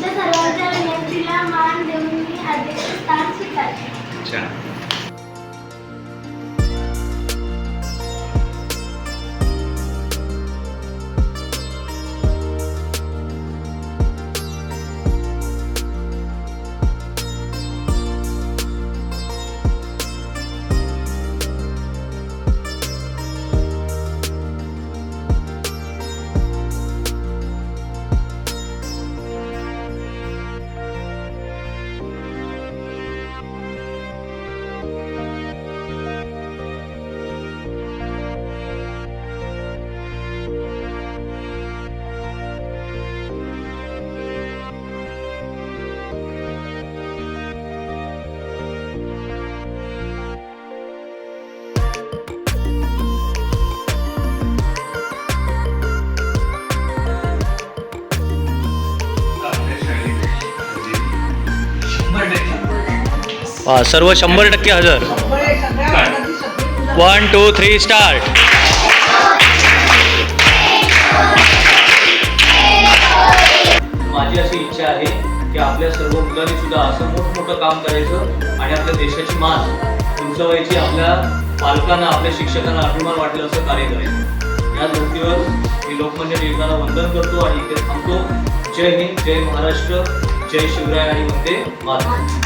तुमच्या सर्वांच्या विनंतीला मान देऊन मी अध्यक्षस्थान स्वीकारते. सर्व 100% हजर. 1 2 3 स्टार्ट. माझी अशी इच्छा आहे की आपल्या सर्व मुलांनी सुद्धा असं मोठं काम करायचं आणि आपल्या देशाची मान उंचवायची, आपल्या पालकांना आपल्या शिक्षकांना अभिमान वाटेल असं कार्य करायचं. या धर्तीवर मी लोकमान्य टिळकांना वंदन करतो आणि इथे थांबतो. जय हिंद, जय महाराष्ट्र, जय शिवराय आणि वंदे मातरम.